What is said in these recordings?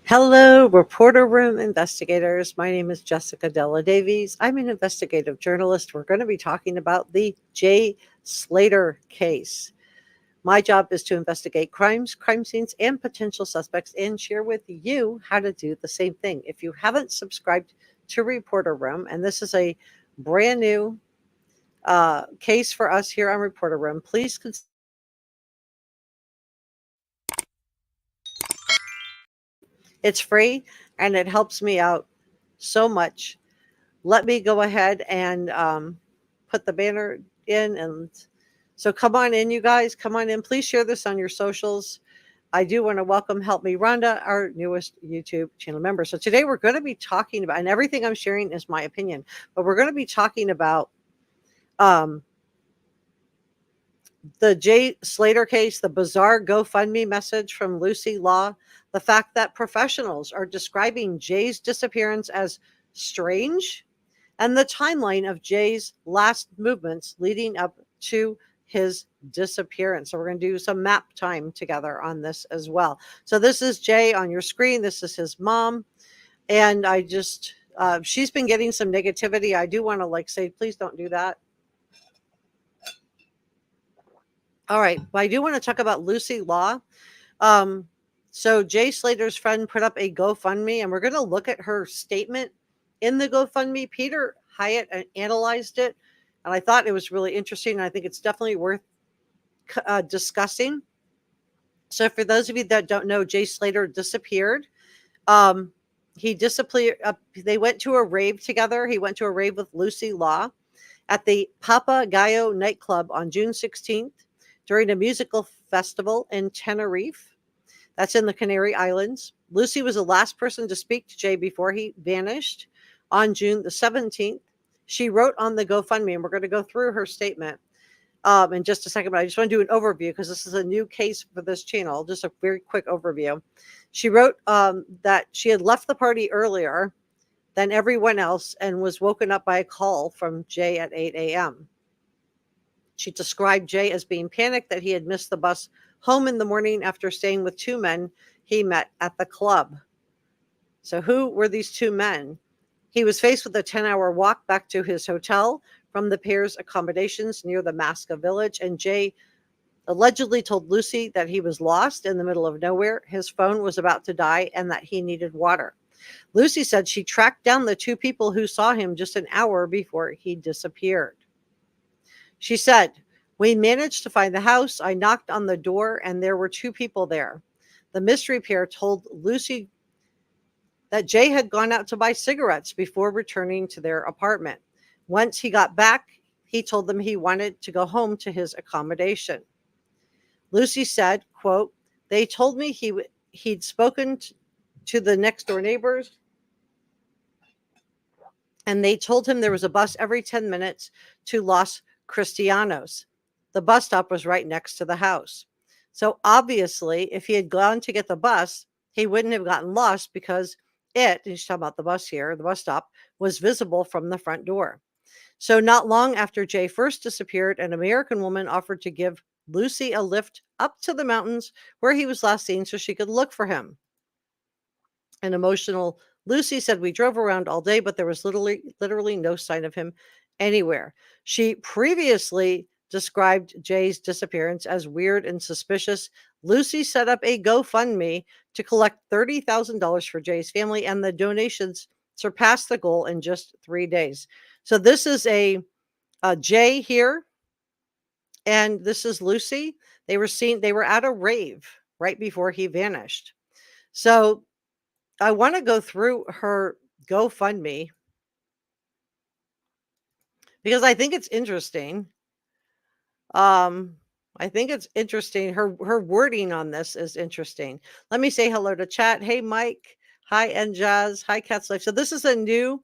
Hello, Reporter Room investigators. My name is Jessica Della Davies. I'm an investigative journalist. We're going to be talking about the Jay Slater case. My job is to investigate crimes, crime scenes, and potential suspects and share with you how to do the same thing. If you haven't subscribed to Reporter Room, and this is a brand new case for us here on Reporter Room, please consider. It's free and it helps me out so much. Let me go ahead and put the banner in. And so come on in, you guys. Come on in. Please share this on your socials. I do want to welcome Help Me Rhonda, our newest YouTube channel member. So today we're going to be talking about, and everything I'm sharing is my opinion, but we're going to be talking about um, the Jay Slater case, the bizarre GoFundMe message from Lucy Law, the fact that professionals are describing Jay's disappearance as strange, and the timeline of Jay's last movements leading up to his disappearance. So we're going to do some map time together on this as well. So this is Jay on your screen. This is his mom. And I just, she's been getting some negativity. I do want to say, please don't do that. All right. But I do want to talk about Lucy Law. Um, so Jay Slater's friend put up a GoFundMe, and we're going to look at her statement in the GoFundMe. Peter Hyatt analyzed it, and I thought it was really interesting. And I think it's definitely worth discussing. So for those of you that don't know, Jay Slater disappeared. Um, he disappeared. They went to a rave together. He went to a rave with Lucy Law at the Papagayo nightclub on June 16th during a musical festival in Tenerife. That's in the Canary Islands. Lucy was the last person to speak to Jay before he vanished on June the 17th. She wrote on the GoFundMe, and we're going to go through her statement in just a second, but I just want to do an overview because this is a new case for this channel. Just a very quick overview. She wrote that she had left the party earlier than everyone else and was woken up by a call from Jay at 8 a.m. She described Jay as being panicked that he had missed the bus home in the morning after staying with two men he met at the club. So who were these two men? He was faced with a 10-hour walk back to his hotel from the pair's accommodations near the Masca village, and Jay allegedly told Lucy that he was lost in the middle of nowhere, his phone was about to die, and that he needed water. Lucy said she tracked down the two people who saw him just an hour before he disappeared. She said, "We managed to find the house. I knocked on the door and there were two people there." The mystery pair told Lucy that Jay had gone out to buy cigarettes before returning to their apartment. Once he got back, he told them he wanted to go home to his accommodation. Lucy said, quote, "They told me he'd spoken to the next door neighbors, and they told him there was a bus every 10 minutes to Los Cristianos. The bus stop was right next to the house. So obviously, if he had gone to get the bus, he wouldn't have gotten lost because he's talking about the bus here, the bus stop, was visible from the front door. So not long after Jay first disappeared, an American woman offered to give Lucy a lift up to the mountains where he was last seen so she could look for him. An emotional Lucy said, "We drove around all day, but there was literally no sign of him anywhere." She previously described Jay's disappearance as weird and suspicious. Lucy set up a GoFundMe to collect $30,000 for Jay's family, and the donations surpassed the goal in just 3 days. So this is a Jay here, and this is Lucy. They were at a rave right before he vanished. So I want to go through her GoFundMe because I think it's interesting. Um, I think it's interesting. Her wording on this is interesting. Let me say hello to chat. Hey, Mike. Hi, Njaz. Hi, Cat's Life. So this is a new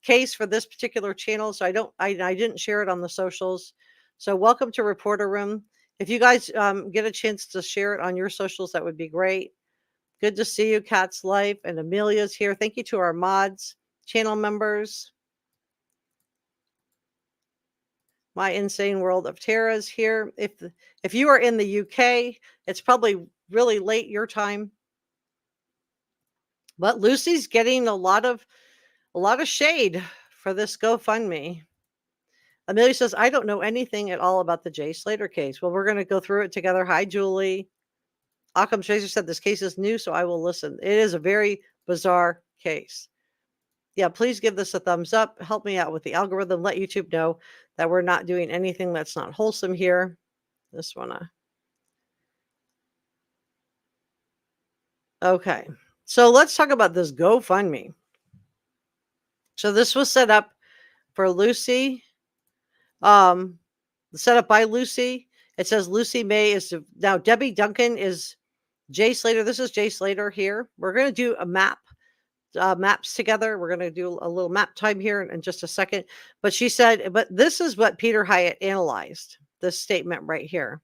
case for this particular channel. So I didn't share it on the socials. So welcome to Reporter Room. If you guys get a chance to share it on your socials, that would be great. Good to see you, Cat's Life, and Amelia's here. Thank you to our mods, channel members. My Insane World of Tara's here. If you are in the UK, it's probably really late your time. But Lucy's getting a lot of shade for this GoFundMe. Amelia says, I don't know anything at all about the Jay Slater case. Well, we're going to go through it together. Hi, Julie. Occam Tracer said this case is new, so I will listen. It is a very bizarre case. Yeah, please give this a thumbs up. Help me out with the algorithm. Let YouTube know that we're not doing anything that's not wholesome here. Just wanna. Okay. So let's talk about this GoFundMe. So this was set up for Lucy. Set up by Lucy. It says Lucy May is now Debbie Duncan is Jay Slater. This is Jay Slater here. We're going to do a maps together. We're going to do a little map time here in just a second. But she said, but this is what Peter Hyatt analyzed, this statement right here.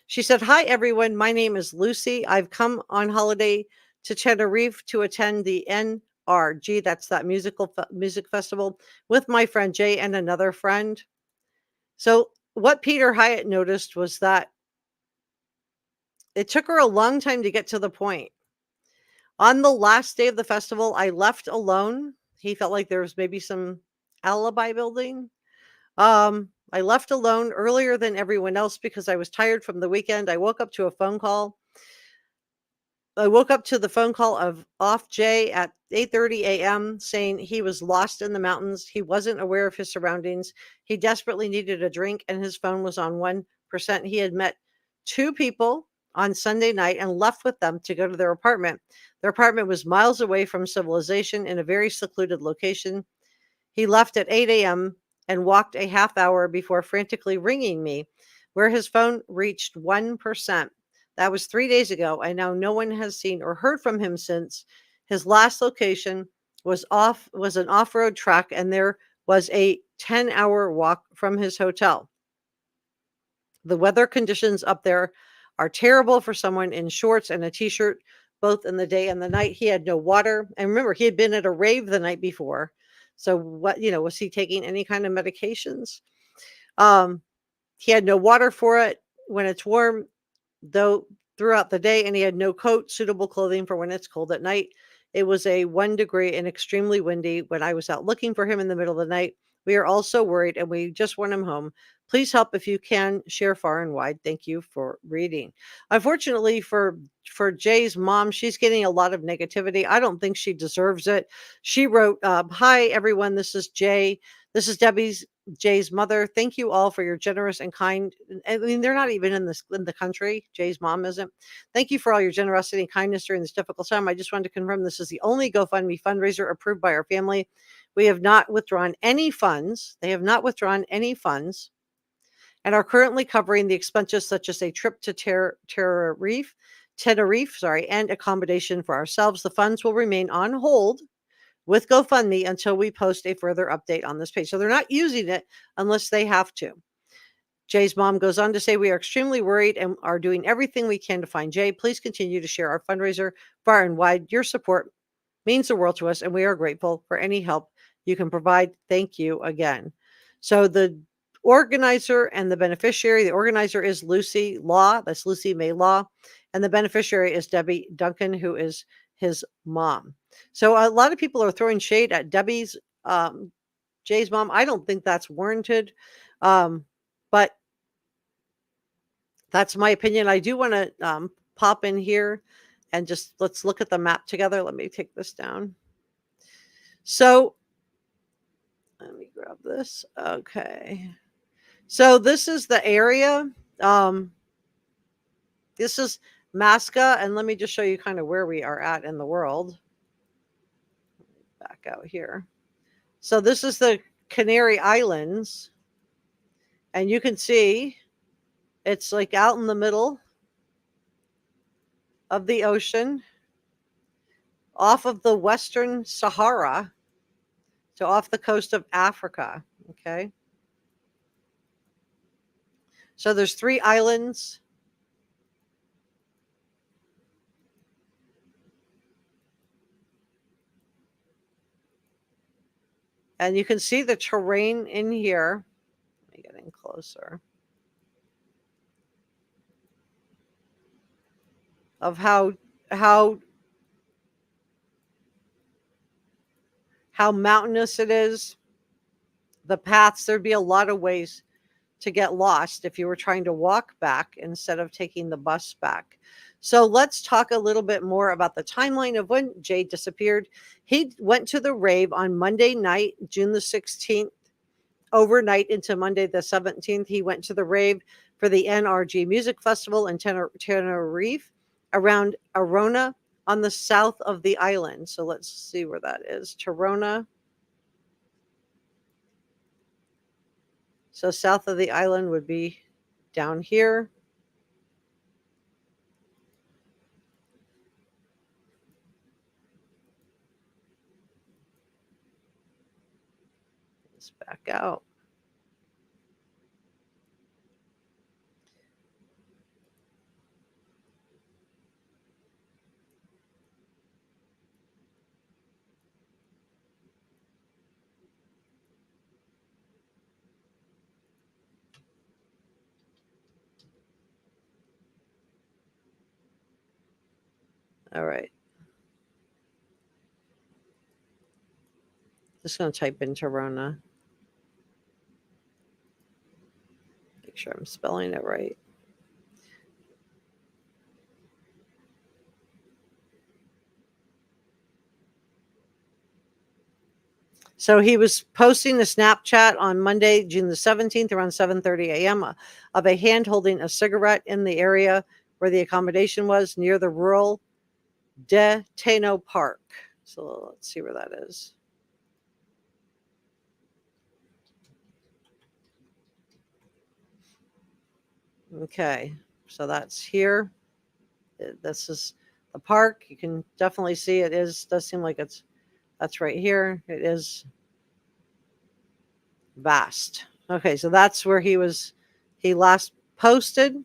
She said, hi, everyone. My name is Lucy. I've come on holiday to Tenerife to attend the NRG, that's that music festival, with my friend Jay and another friend. So what Peter Hyatt noticed was that it took her a long time to get to the point. On the last day of the festival, I left alone. He felt like there was maybe some alibi building. I left alone earlier than everyone else because I was tired from the weekend. I woke up to the phone call of off Jay at 8:30 a.m. saying he was lost in the mountains. He wasn't aware of his surroundings. He desperately needed a drink and his phone was on 1%. He had met two people on Sunday night and left with them to go to their apartment. Their apartment was miles away from civilization in a very secluded location. He left at 8 a.m. and walked a half hour before frantically ringing me, where his phone reached 1%. That was 3 days ago, and now no one has seen or heard from him since. His last location was an off-road track, and there was a 10-hour walk from his hotel. The weather conditions up there are terrible for someone in shorts and a t-shirt, both in the day and the night. He had no water. And remember, he had been at a rave the night before. So was he taking any kind of medications? He had no water for it when it's warm, though throughout the day, and he had no coat, suitable clothing for when it's cold at night. It was a 1 degree and extremely windy when I was out looking for him in the middle of the night. We are all so worried and we just want him home. Please help if you can. Share far and wide. Thank you for reading. Unfortunately for Jay's mom, she's getting a lot of negativity. I don't think she deserves it. She wrote, hi, everyone. This is Jay. This is Jay's mother. Thank you all for your generous and kind. I mean, they're not even in the country. Jay's mom isn't. Thank you for all your generosity and kindness during this difficult time. I just wanted to confirm this is the only GoFundMe fundraiser approved by our family. We have not withdrawn any funds. They have not withdrawn any funds and are currently covering the expenses such as a trip to Tenerife, and accommodation for ourselves. The funds will remain on hold with GoFundMe until we post a further update on this page. So they're not using it unless they have to. Jay's mom goes on to say, we are extremely worried and are doing everything we can to find Jay. Please continue to share our fundraiser far and wide. Your support means the world to us, and we are grateful for any help you can provide. Thank you again. So the organizer and the beneficiary, the organizer is Lucy Law. That's Lucy May Law. And the beneficiary is Debbie Duncan, who is his mom. So a lot of people are throwing shade at Jay's mom. I don't think that's warranted. But that's my opinion. I do want to pop in here and just let's look at the map together. Let me take this down. So let me grab this. Okay. So this is the area. This is Masca, and let me just show you kind of where we are at in the world. Back out here. So this is the Canary Islands, and you can see it's like out in the middle of the ocean, off of the Western Sahara, so off the coast of Africa. Okay. So there's 3 islands. And you can see the terrain in here. Let me get in closer. Of how how mountainous it is, the paths. There'd be a lot of ways to get lost if you were trying to walk back instead of taking the bus back. So let's talk a little bit more about the timeline of when Jay disappeared. He went to the rave on Monday night, June the 16th, overnight into Monday the 17th. He went to the rave for the NRG Music Festival in Tenerife around Arona on the south of the island. So let's see where that is. Tirona. So south of the island would be down here. Let's back out. All right. Just going to type in Tirona. Make sure I'm spelling it right. So he was posting a Snapchat on Monday, June the 17th, around 7:30 a.m. Of a hand holding a cigarette in the area where the accommodation was near the rural De Teno Park. So let's see where that is. Okay, so that's here. This is the park. You can definitely see it does seem like that's right here. It is vast. Okay, so that's where he last posted.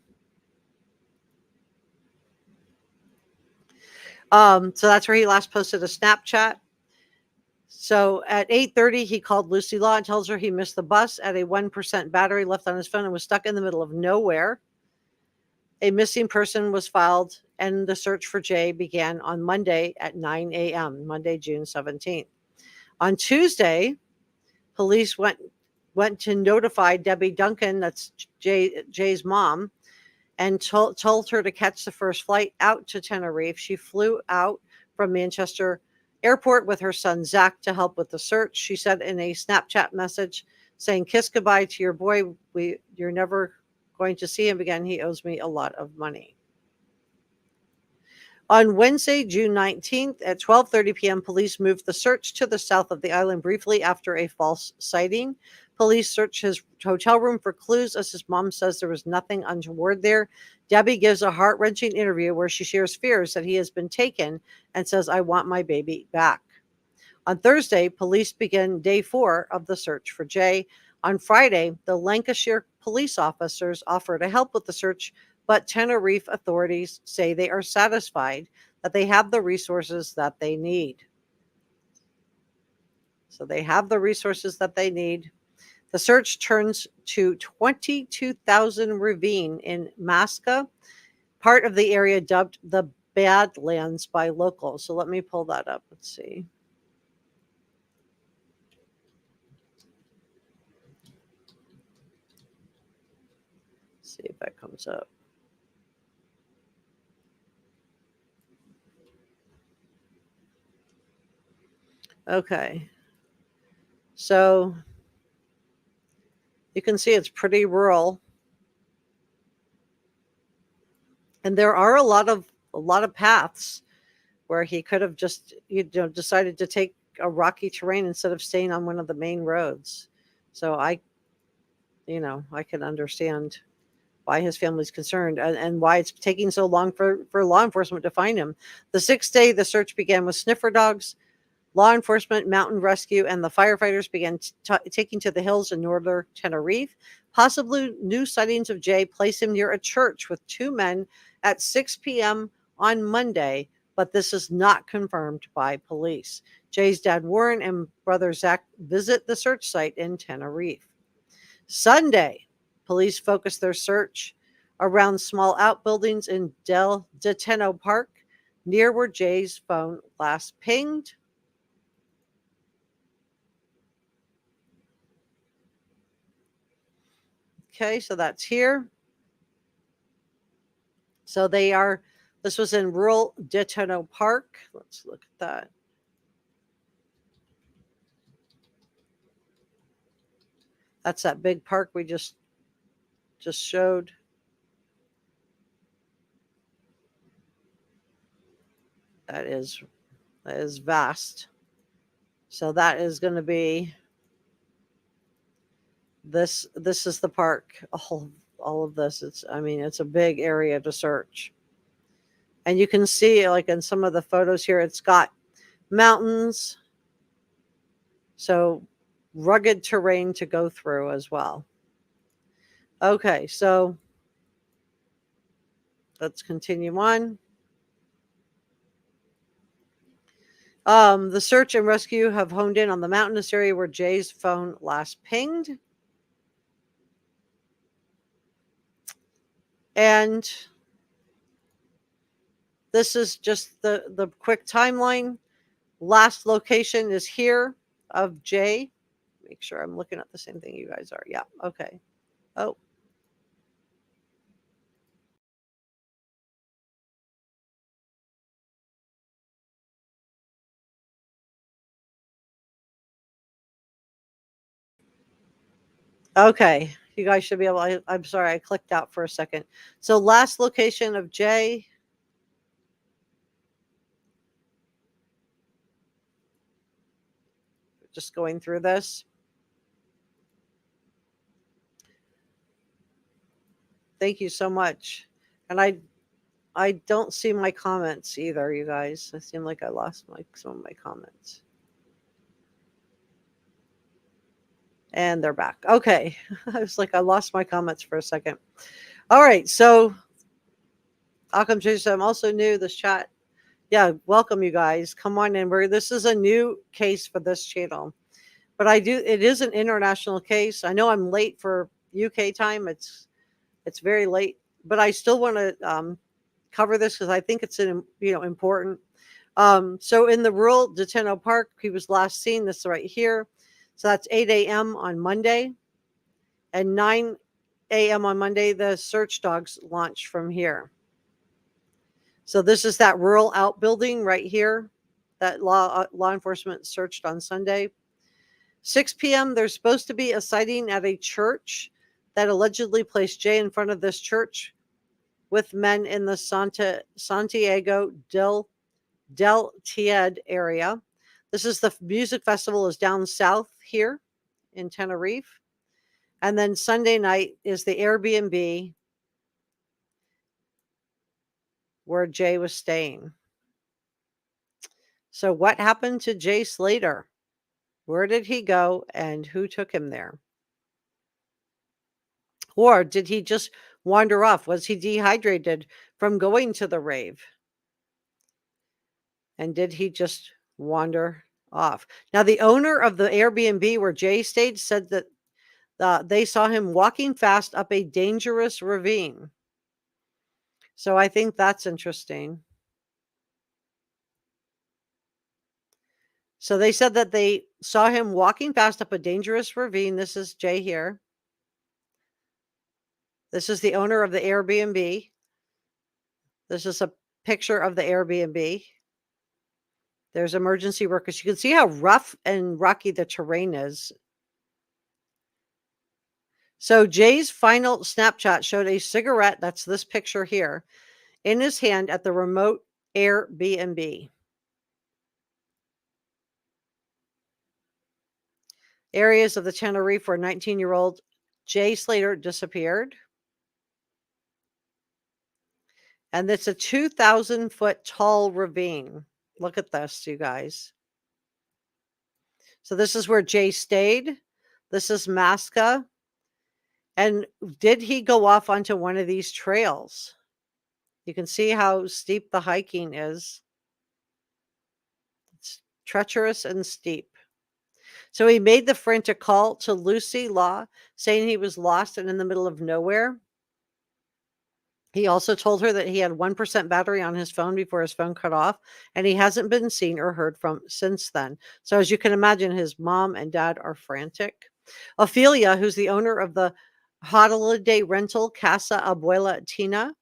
So that's where he last posted a Snapchat. So at 8:30, he called Lucy Law and tells her he missed the bus at a 1% battery left on his phone and was stuck in the middle of nowhere. A missing person was filed, and the search for Jay began on Monday at 9 a.m., Monday, June 17th. On Tuesday, police went to notify Debbie Duncan, that's Jay's mom, and told her to catch the first flight out to Tenerife. She flew out from Manchester Airport with her son Zach to help with the search. She said in a Snapchat message saying, "Kiss goodbye to your boy. You're never going to see him again. He owes me a lot of money." On Wednesday, June 19th at 12:30 p.m., police moved the search to the south of the island briefly after a false sighting. Police searched his hotel room for clues as his mom says there was nothing untoward there. Debbie gives a heart-wrenching interview where she shares fears that he has been taken and says, "I want my baby back." On Thursday, police began day 4 of the search for Jay. On Friday, the Lancashire police officers offered to help with the search, but Tenerife authorities say they are satisfied that they have the resources that they need. So they have the resources that they need. The search turns to 22,000 ravine in Masca, part of the area dubbed the Badlands by locals. So let me pull that up. Let's see. See if that comes up. Okay. So you can see it's pretty rural. And there are a lot of paths where he could have just decided to take a rocky terrain instead of staying on one of the main roads. So I can understand why his family's concerned and why it's taking so long for law enforcement to find him. The 6th day, the search began with sniffer dogs. Law enforcement, mountain rescue, and the firefighters began taking to the hills in northern Tenerife. Possibly new sightings of Jay place him near a church with 2 men at 6 p.m. on Monday, but this is not confirmed by police. Jay's dad Warren and brother Zach visit the search site in Tenerife. Sunday, police focused their search around small outbuildings in Del Deteno Park, near where Jay's phone last pinged. Okay, so that's here. So this was in rural Daytona Park. Let's look at that. That's that big park we just showed. That is vast. So that is going to be this. This is the park. All of this. It's a big area to search. And you can see, like in some of the photos here, it's got mountains. So rugged terrain to go through as well. Okay, so let's continue on. The search and rescue have honed in on the mountainous area where Jay's phone last pinged. And this is just the quick timeline. Last location is here of Jay. Make sure I'm looking at the same thing you guys are. Yeah, okay. Oh. Okay, you guys should be able. I'm sorry, I clicked out for a second. So last location of Jay. Just going through this. Thank you so much. And I don't see my comments either, you guys. I seem like I lost some of my comments. And they're back. Okay. I was like, I lost my comments for a second. All right. So Occam Jason, I'm also new. This chat. Yeah, welcome you guys. Come on in. This is a new case for this channel. But it is an international case. I know I'm late for UK time. It's very late, but I still want to cover this because I think it's important. So in the rural Daytona Park, he was last seen. This right here. So that's 8 a.m. on Monday, and 9 a.m. on Monday, the search dogs launched from here. So this is that rural outbuilding right here that law enforcement searched on Sunday. 6 p.m. There's supposed to be a sighting at a church that allegedly placed Jay in front of this church with men in the Santiago del Tied area. This is the music festival is down south here in Tenerife. And then Sunday night is the Airbnb where Jay was staying. So what happened to Jay Slater? Where did he go and who took him there? Or did he just wander off? Was he dehydrated from going to the rave? And did he just wander off? Now, the owner of the Airbnb where Jay stayed said that they saw him walking fast up a dangerous ravine. So I think that's interesting. So they said that they saw him walking fast up a dangerous ravine. This is Jay here. This is the owner of the Airbnb. This is a picture of the Airbnb. There's emergency workers. You can see how rough and rocky the terrain is. So Jay's final Snapchat showed a cigarette, that's this picture here, in his hand at the remote Airbnb. Areas of the Tenerife where 19-year-old Jay Slater disappeared. And it's a 2,000-foot tall ravine. Look at this, you guys. So this is where Jay stayed. This is Masca. And did he go off onto one of these trails? You can see how steep the hiking is. It's treacherous and steep. So he made the frantic call to Lucy Law, saying he was lost and in the middle of nowhere. He also told her that he had 1% battery on his phone before his phone cut off, and he hasn't been seen or heard from since then. So as you can imagine, his mom and dad are frantic. Ophelia, who's the owner of the Holiday rental Casa Abuela Tina,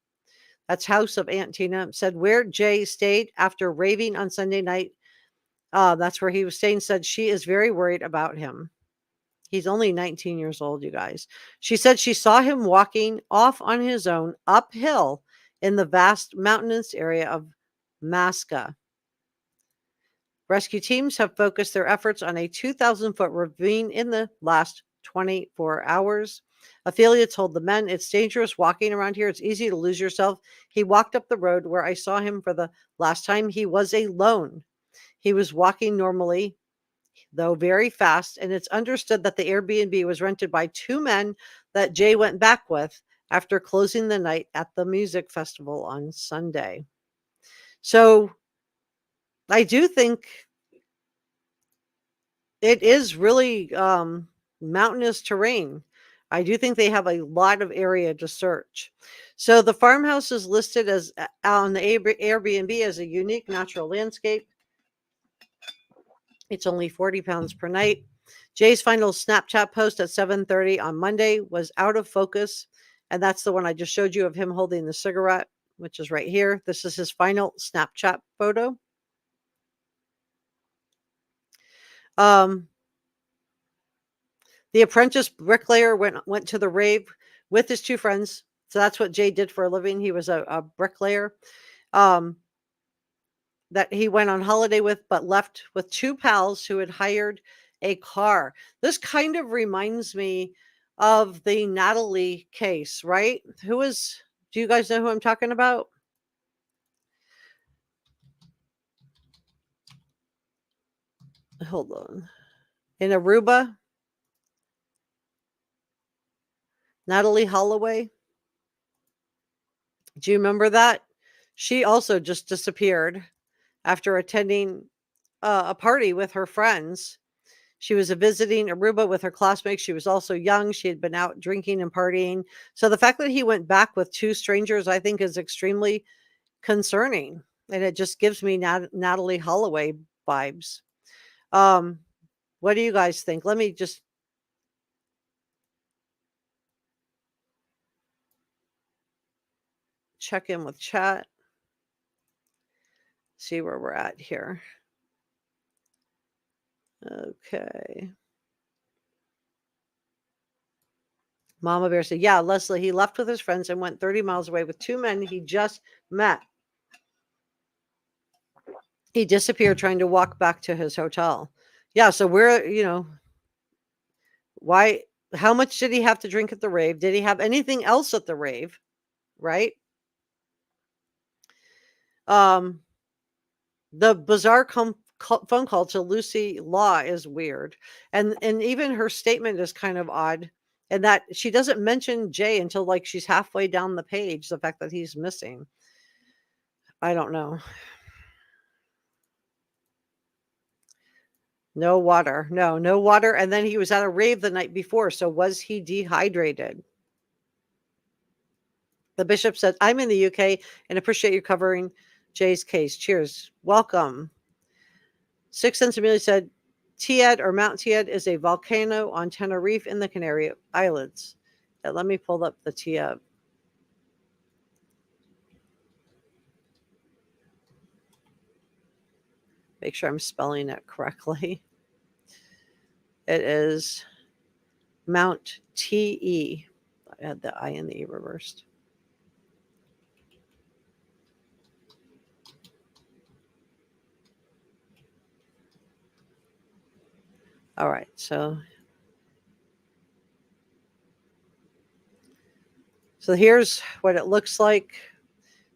that's House of Aunt Tina, said where Jay stayed after raving on Sunday night. That's where he was staying, said she is very worried about him. He's only 19 years old, you guys. She said she saw him walking off on his own uphill in the vast mountainous area of Masca. Rescue teams have focused their efforts on a 2,000-foot ravine in the last 24 hours. Ophelia told the men, it's dangerous walking around here. It's easy to lose yourself. He walked up the road where I saw him for the last time. He was alone. He was walking normally, though very fast, and it's understood that the Airbnb was rented by two men that Jay went back with after closing the night at the music festival on Sunday. So I do think it is really mountainous terrain. I do think they have a lot of area to search. So the farmhouse is listed as on the Airbnb as a unique natural landscape. It's only 40 pounds per night. Jay's final Snapchat post at 7:30 on Monday was out of focus, and that's the one I just showed you of him holding the cigarette, which is right here. This is his final Snapchat photo. Um, the apprentice bricklayer went to the rave with his two friends. So that's what Jay did for a living. He was a bricklayer. That he went on holiday with, but left with two pals who had hired a car. This kind of reminds me of the Natalie case, right? Do you guys know who I'm talking about? Hold on. In Aruba, Natalie Holloway. Do you remember that? She also just disappeared after attending a party with her friends. She was visiting Aruba with her classmates. She was also young. She had been out drinking and partying. So the fact that he went back with two strangers, I think, is extremely concerning. And it just gives me Natalie Holloway vibes. Um, what do you guys think? Let me just check in with chat, see where we're at here. Okay. Mama Bear said, yeah, Leslie, he left with his friends and went 30 miles away with two men he just met. He disappeared trying to walk back to his hotel. Yeah, so why, how much did he have to drink at the rave? Did he have anything else at the rave? Right? Um, the bizarre phone call to Lucy Law is weird. And even her statement is kind of odd. And that she doesn't mention Jay until like she's halfway down the page, the fact that he's missing. I don't know. No water. No water. And then he was at a rave the night before. So was he dehydrated? The bishop said, I'm in the UK and appreciate you covering Jay's case. Cheers. Welcome. Six Sense Amelia said, Tied or Mount Tied is a volcano on Tenerife in the Canary Islands. Let me pull up the Tied. Make sure I'm spelling it correctly. It is Mount Te. I had the I and the E reversed. All right, so here's what it looks like.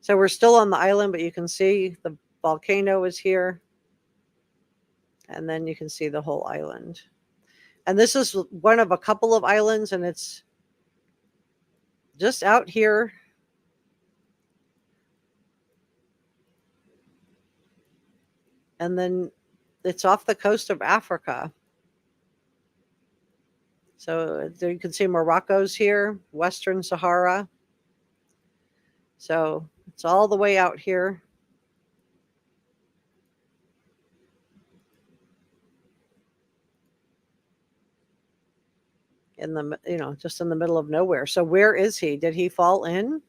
So we're still on the island, but you can see the volcano is here. And then you can see the whole island. And this is one of a couple of islands, and it's just out here. And then it's off the coast of Africa. So there you can see Morocco's here, Western Sahara. So it's all the way out here. in the, just in the middle of nowhere. So where is he? Did he fall in?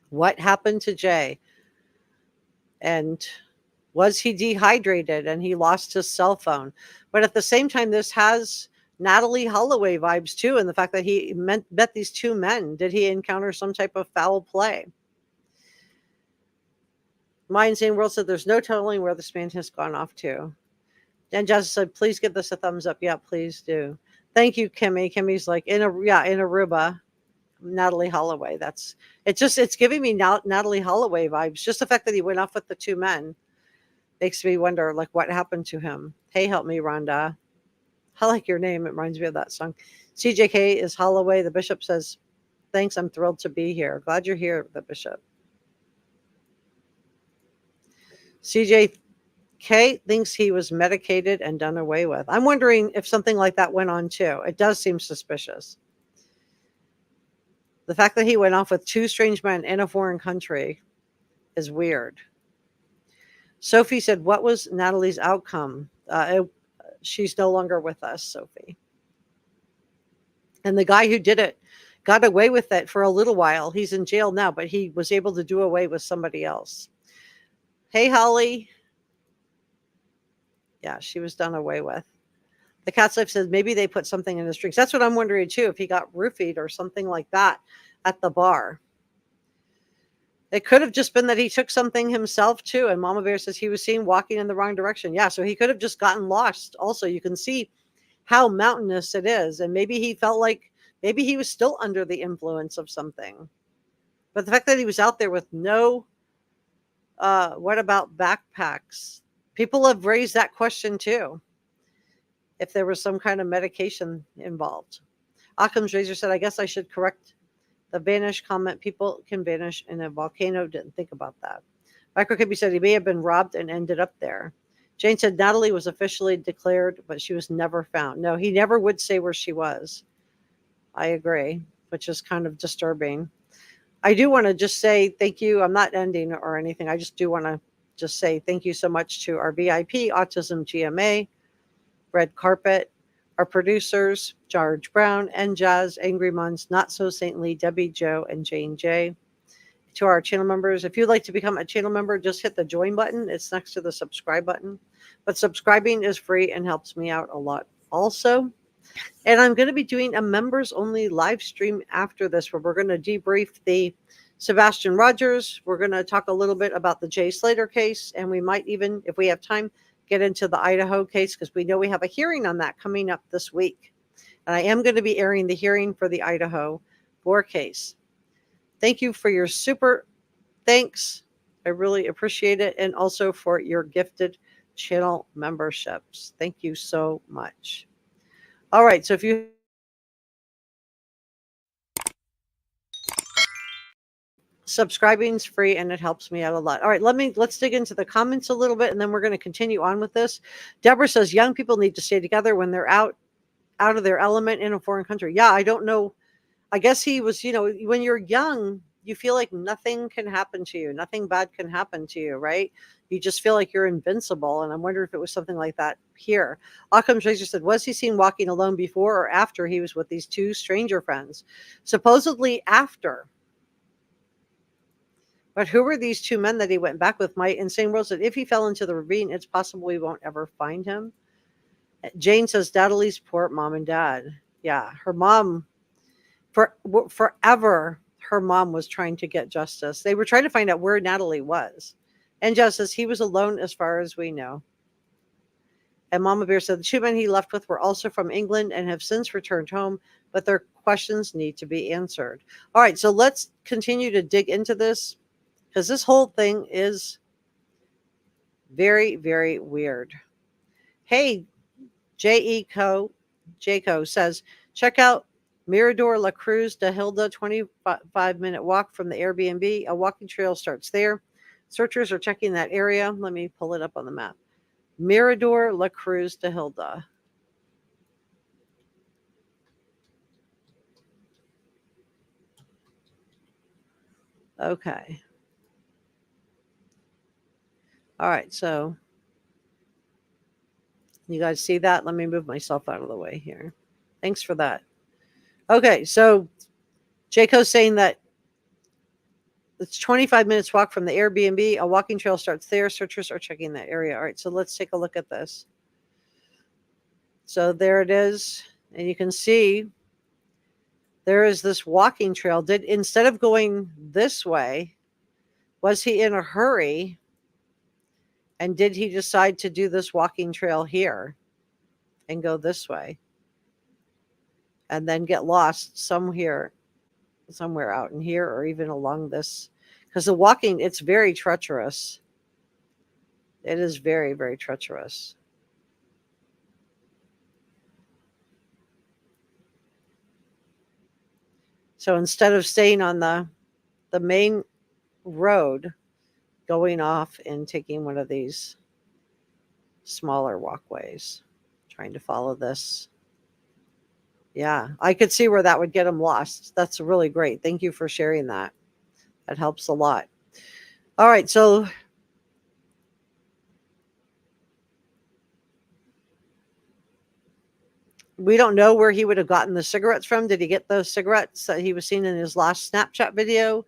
What happened to Jay? And was he dehydrated and he lost his cell phone? But at the same time, this has Natalie Holloway vibes too. And the fact that he met these two men, did he encounter some type of foul play? My Insane World said there's no telling where this man has gone off to. And Jess said, please give this a thumbs up. Yeah, please do. Thank you, Kimmy. Kimmy's like, in Aruba. Natalie Holloway. It's giving me Natalie Holloway vibes. Just the fact that he went off with the two men makes me wonder, like, what happened to him. Hey, help me, Rhonda. I like your name. It reminds me of that song. CJK is Holloway. The bishop says, thanks. I'm thrilled to be here. Glad you're here, the bishop. CJK thinks he was medicated and done away with. I'm wondering if something like that went on too. It does seem suspicious. The fact that he went off with two strange men in a foreign country is weird. Sophie said, what was Natalie's outcome? She's no longer with us, Sophie. And the guy who did it got away with it for a little while. He's in jail now, but he was able to do away with somebody else. Hey, Holly. Yeah, she was done away with. The Cat's Life says maybe they put something in his drinks. That's what I'm wondering too, if he got roofied or something like that at the bar. It could have just been that he took something himself too. And Mama Bear says he was seen walking in the wrong direction. Yeah, so he could have just gotten lost. Also, you can see how mountainous it is. And maybe he felt like maybe he was still under the influence of something. But the fact that he was out there with no, what about backpacks? People have raised that question too. If there was some kind of medication involved. Occam's Razor said, I guess I should correct the vanish comment. People can vanish in a volcano. Didn't think about that. Michael Kibbe said he may have been robbed and ended up there. Jane said Natalie was officially declared, but she was never found. No, he never would say where she was. I agree, which is kind of disturbing. I do want to just say thank you. I'm not ending or anything. I just do want to just say thank you so much to our VIP, Autism GMA, Red Carpet, our producers, George Brown, and Jazz, Angry Muns, Not So Saintly, Debbie, Joe, and Jane J. To our channel members, if you'd like to become a channel member, just hit the join button. It's next to the subscribe button. But subscribing is free and helps me out a lot also. And I'm going to be doing a members only live stream after this where we're going to debrief the Sebastian Rogers. We're going to talk a little bit about the Jay Slater case. And we might even, if we have time, get into the Idaho case because we know we have a hearing on that coming up this week. And I am going to be airing the hearing for the Idaho 4 case. Thank you for your super thanks. I really appreciate it. And also for your gifted channel memberships. Thank you so much. All right. So if you subscribing's free and it helps me out a lot. All right, let's dig into the comments a little bit and then we're going to continue on with this. Deborah says young people need to stay together when they're out of their element in a foreign country. Yeah, I don't know. I guess he was, when you're young, you feel like nothing can happen to you. Nothing bad can happen to you, right? You just feel like you're invincible. And I'm wondering if it was something like that here. Occam's Razor said, was he seen walking alone before or after he was with these two stranger friends? Supposedly after. But who were these two men that he went back with? My Insane World said, if he fell into the ravine, it's possible we won't ever find him. Jane says, Natalie's poor mom and dad. Yeah, her mom, forever, her mom was trying to get justice. They were trying to find out where Natalie was. And justice, he was alone as far as we know. And Mama Bear said, the two men he left with were also from England and have since returned home, but their questions need to be answered. All right, so let's continue to dig into this. Because this whole thing is very, very weird. Hey, Jayco says, check out Mirador La Cruz de Hilda, 25-minute walk from the Airbnb. A walking trail starts there. Searchers are checking that area. Let me pull it up on the map. Mirador La Cruz de Hilda. Okay. All right, so you guys see that? Let me move myself out of the way here. Thanks for that. Okay, so Jayco's saying that it's 25 minutes walk from the Airbnb. A walking trail starts there. Searchers are checking that area. All right, so let's take a look at this. So there it is. And you can see there is this walking trail. Instead of going this way, was he in a hurry? And did he decide to do this walking trail here and go this way? And then get lost somewhere out in here, or even along this, because the walking, it's very treacherous. It is very, very treacherous. So instead of staying on the main road, going off and taking one of these smaller walkways, trying to follow this. Yeah, I could see where that would get him lost. That's really great. Thank you for sharing that. That helps a lot. All right, so we don't know where he would have gotten the cigarettes from. Did he get those cigarettes that he was seen in his last Snapchat video?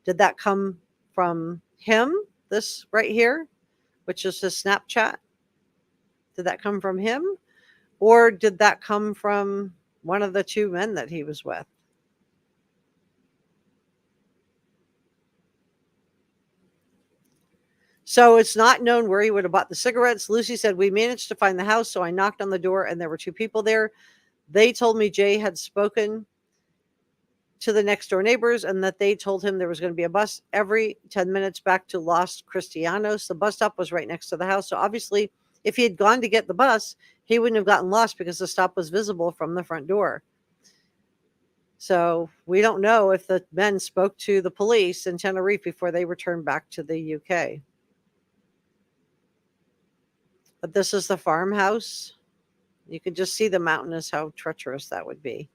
Did that come from him, this right here, which is his Snapchat? Did that come from him? Or did that come from one of the two men that he was with? So it's not known where he would have bought the cigarettes. Lucy said, we managed to find the house, so I knocked on the door and there were two people there. They told me Jay had spoken to the next door neighbors and that they told him there was going to be a bus every 10 minutes back to Los Cristianos. The bus stop was right next to the house. So obviously, if he had gone to get the bus, he wouldn't have gotten lost because the stop was visible from the front door. So we don't know if the men spoke to the police in Tenerife before they returned back to the UK. But this is the farmhouse. You can just see the mountainous, how treacherous that would be.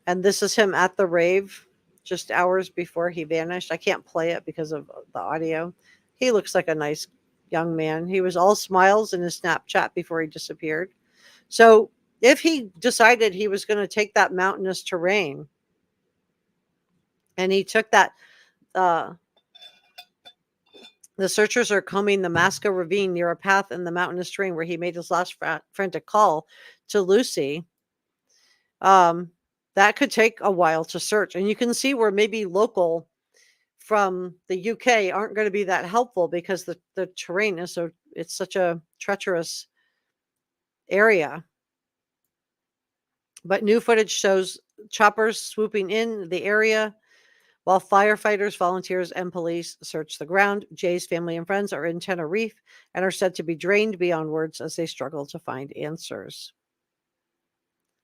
And this is him at the rave just hours before he vanished. I can't play it because of the audio. He looks like a nice young man. He was all smiles in his Snapchat before he disappeared. So if he decided he was going to take that mountainous terrain and he took that, the searchers are combing the Masca ravine near a path in the mountainous terrain where he made his last frantic call to Lucy. That could take a while to search. And you can see where maybe local from the UK aren't going to be that helpful because the terrain is it's such a treacherous area. But new footage shows choppers swooping in the area while firefighters, volunteers, and police search the ground. Jay's family and friends are in Tenerife and are said to be drained beyond words as they struggle to find answers.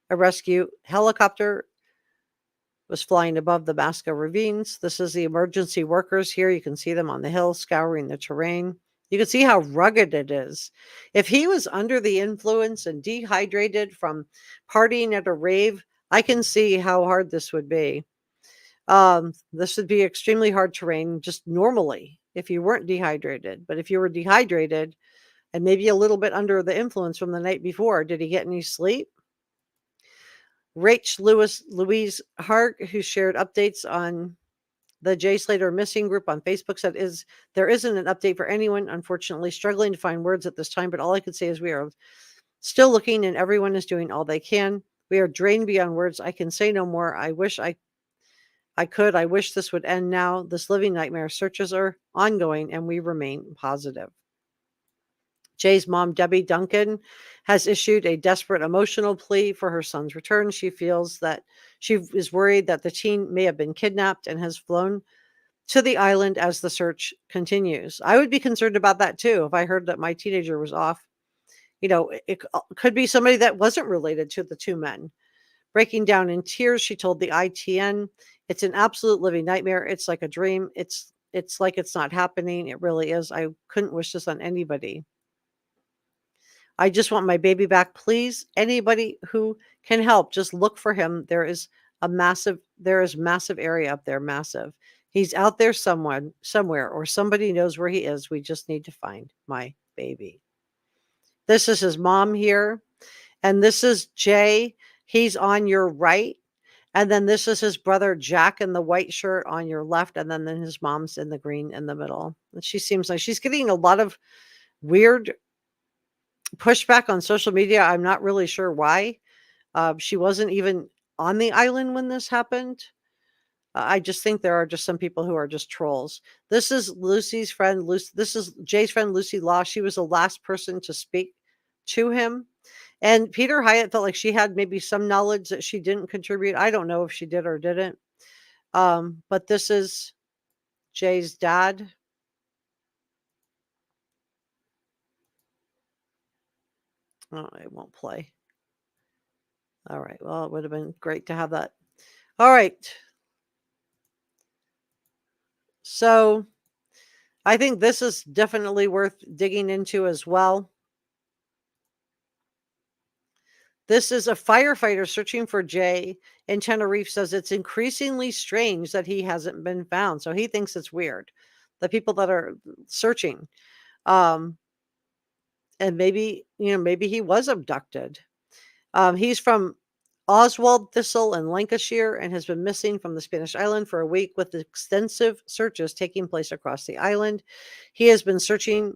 A rescue helicopter was flying above the Masca ravines. This is the emergency workers here. You can see them on the hill scouring the terrain. You can see how rugged it is. If he was under the influence and dehydrated from partying at a rave, I can see how hard this would be. This would be extremely hard terrain just normally if you weren't dehydrated. But if you were dehydrated and maybe a little bit under the influence from the night before, did he get any sleep? Louise Hart, who shared updates on the Jay Slater missing group on Facebook, said there isn't an update for anyone, unfortunately, struggling to find words at this time, but all I could say is we are still looking and everyone is doing all they can. We are drained beyond words. I can say no more. I wish I could. I wish this would end now. This living nightmare. Searches are ongoing and we remain positive. Jay's mom, Debbie Duncan, has issued a desperate emotional plea for her son's return. She feels that she is worried that the teen may have been kidnapped and has flown to the island as the search continues. I would be concerned about that too if I heard that my teenager was off. It could be somebody that wasn't related to the two men. Breaking down in tears, she told the ITN, "It's an absolute living nightmare. It's like a dream. It's like it's not happening. It really is. I couldn't wish this on anybody. I just want my baby back, please. Anybody who can help, just look for him. There is massive area up there, massive. He's out there somewhere, or somebody knows where he is. We just need to find my baby." This is his mom here. And this is Jay. He's on your right. And then this is his brother Jack in the white shirt on your left. And then his mom's in the green in the middle. And she seems like she's getting a lot of weird pushback on social media. I'm not really sure why. She wasn't even on the island when this happened. I just think there are just some people who are just trolls. This is Lucy's friend. This is Jay's friend, Lucy Law. She was the last person to speak to him. And Peter Hyatt felt like she had maybe some knowledge that she didn't contribute. I don't know if she did or didn't. But this is Jay's dad. Oh, it won't play. All right. Well, it would have been great to have that. All right. So I think this is definitely worth digging into as well. This is a firefighter searching for Jay in Tenerife says it's increasingly strange that he hasn't been found. So he thinks it's weird. The people that are searching. Um, and maybe he was abducted. He's from Oswald Thistle in Lancashire and has been missing from the Spanish island for a week with extensive searches taking place across the island. He has been searching.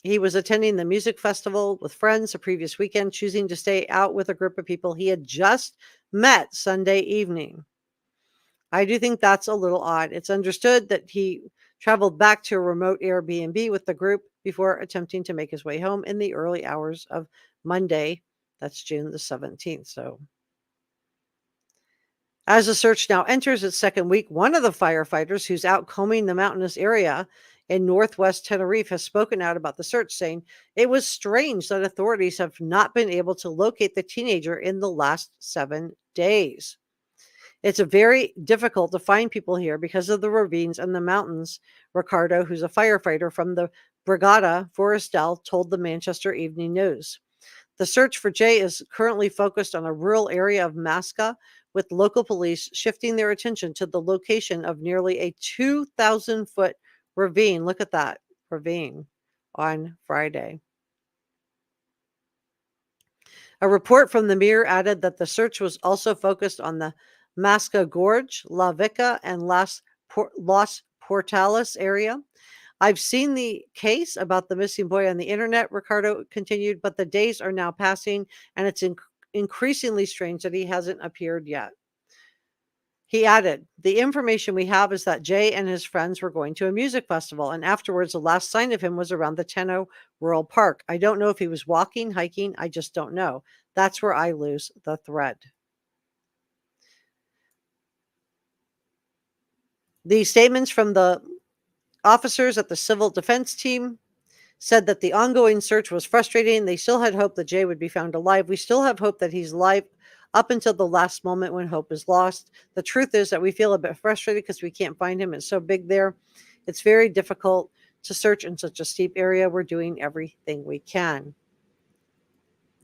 He was attending the music festival with friends the previous weekend, choosing to stay out with a group of people he had just met Sunday evening. I do think that's a little odd. It's understood that he traveled back to a remote Airbnb with the group before attempting to make his way home in the early hours of Monday. That's June the 17th. So, as the search now enters its second week, one of the firefighters who's out combing the mountainous area in northwest Tenerife has spoken out about the search, saying it was strange that authorities have not been able to locate the teenager in the last 7 days. It's a very difficult to find people here because of the ravines and the mountains, Ricardo, who's a firefighter from the Brigada Forestal, told the Manchester Evening News. The search for Jay is currently focused on a rural area of Masca, with local police shifting their attention to the location of nearly a 2,000-foot ravine. Look at that ravine on Friday. A report from the Mirror added that the search was also focused on the Masca Gorge, La Vica, and Los Portales area. I've seen the case about the missing boy on the internet, Ricardo continued, but the days are now passing and it's increasingly strange that he hasn't appeared yet. He added, the information we have is that Jay and his friends were going to a music festival, and afterwards, the last sign of him was around the Tenno Rural Park. I don't know if he was walking, hiking, I just don't know. That's where I lose the thread. The statements from the officers at the civil defense team said that the ongoing search was frustrating. They still had hope that Jay would be found alive. We still have hope that he's alive up until the last moment when hope is lost. The truth is that we feel a bit frustrated because we can't find him. It's so big there. It's very difficult to search in such a steep area. We're doing everything we can.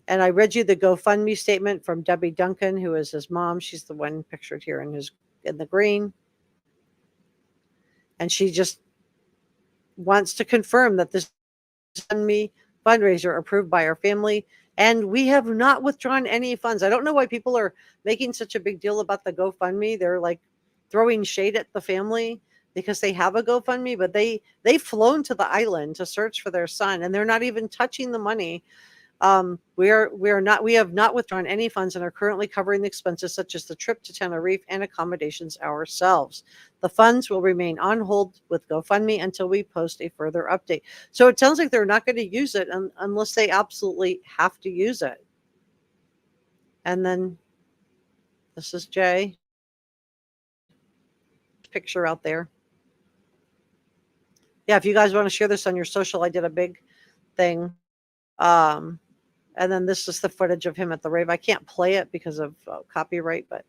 And I read you the GoFundMe statement from Debbie Duncan, who is his mom. She's the one pictured here in the green. And she just wants to confirm that this GoFundMe fundraiser approved by our family, and we have not withdrawn any funds. I don't know why people are making such a big deal about the GoFundMe. They're like throwing shade at the family because they have a GoFundMe, but they've flown to the island to search for their son, and they're not even touching the money. We have not withdrawn any funds and are currently covering the expenses such as the trip to Tenerife and accommodations ourselves. The funds will remain on hold with GoFundMe until we post a further update. So it sounds like they're not going to use it unless they absolutely have to use it. And then this is Jay. Picture out there. Yeah, if you guys want to share this on your social, I did a big thing. Um, and then this is the footage of him at the rave. I can't play it because of copyright, but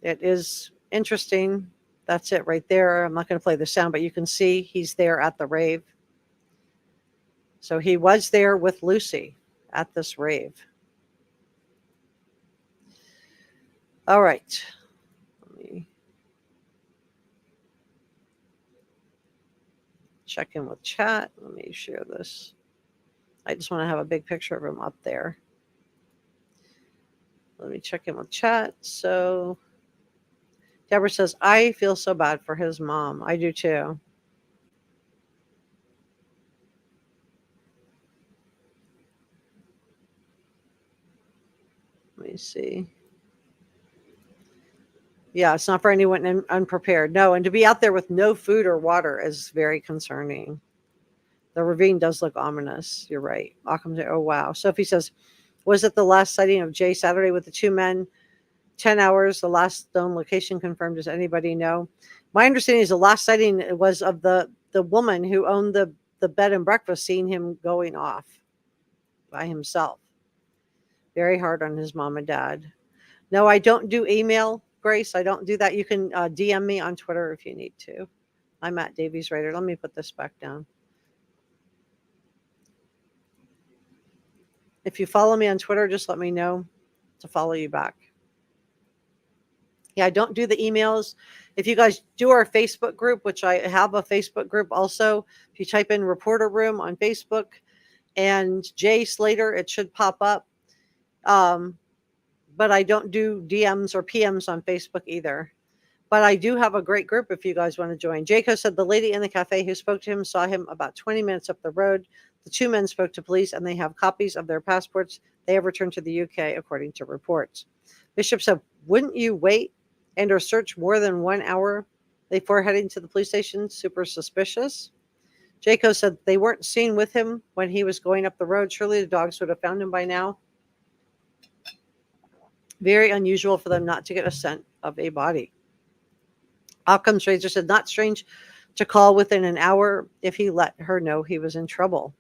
it is interesting. That's it right there. I'm not going to play the sound, but you can see he's there at the rave. So he was there with Lucy at this rave. All right. Let me check in with chat. Let me share this. I just want to have a big picture of him up there. Let me check in with chat. So Deborah says, I feel so bad for his mom. I do too. Let me see. Yeah, it's not for anyone unprepared. No, and to be out there with no food or water is very concerning. The ravine does look ominous. You're right. Occam, oh, wow. Sophie says, was it the last sighting of Jay Saturday with the two men? 10 hours, the last known location confirmed. Does anybody know? My understanding is the last sighting was of the woman who owned the bed and breakfast, seeing him going off by himself. Very hard on his mom and dad. No, I don't do email, Grace. I don't do that. You can DM me on Twitter if you need to. I'm at Davies Raider. Let me put this back down. If you follow me on Twitter, just let me know to follow you back. Yeah, I don't do the emails. If you guys do our Facebook group, which I have a Facebook group also, if you type in Reporter Room on Facebook and Jay Slater, it should pop up. But I don't do DMs or PMs on Facebook either. But I do have a great group if you guys want to join. Jaco said the lady in the cafe who spoke to him saw him about 20 minutes up the road. The two men spoke to police and they have copies of their passports. They have returned to the UK, according to reports. Bishop said, wouldn't you wait and or search more than 1 hour before heading to the police station? Super suspicious. Jaco said they weren't seen with him when he was going up the road. Surely the dogs would have found him by now. Very unusual for them not to get a scent of a body. Occam's Razor said, not strange to call within an hour if he let her know he was in trouble.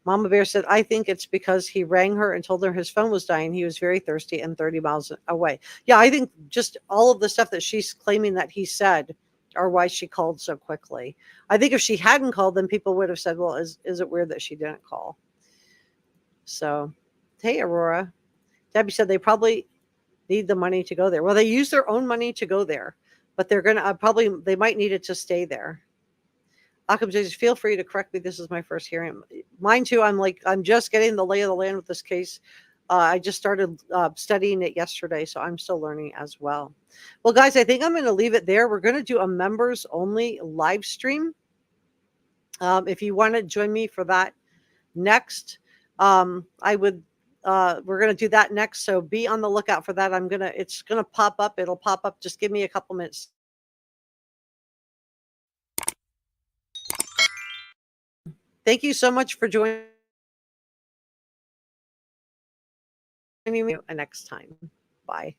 Mama Bear said, I think it's because he rang her and told her his phone was dying. He was very thirsty and 30 miles away. Yeah, I think just all of the stuff that she's claiming that he said are why she called so quickly. I think if she hadn't called, then people would have said, well, is it weird that she didn't call? So, hey, Aurora. Debbie said they probably need the money to go there. Well, they use their own money to go there, but they're going to they might need it to stay there. Occam says, feel free to correct me. This is my first hearing. Mine too. I'm just getting the lay of the land with this case. I just started studying it yesterday, so I'm still learning as well. Well, guys, I think I'm going to leave it there. We're going to do a members only live stream. If you want to join me for that next, I would. We're going to do that next, so be on the lookout for that. It's gonna pop up. It'll pop up. Just give me a couple minutes. Thank you so much for joining me next time. Bye.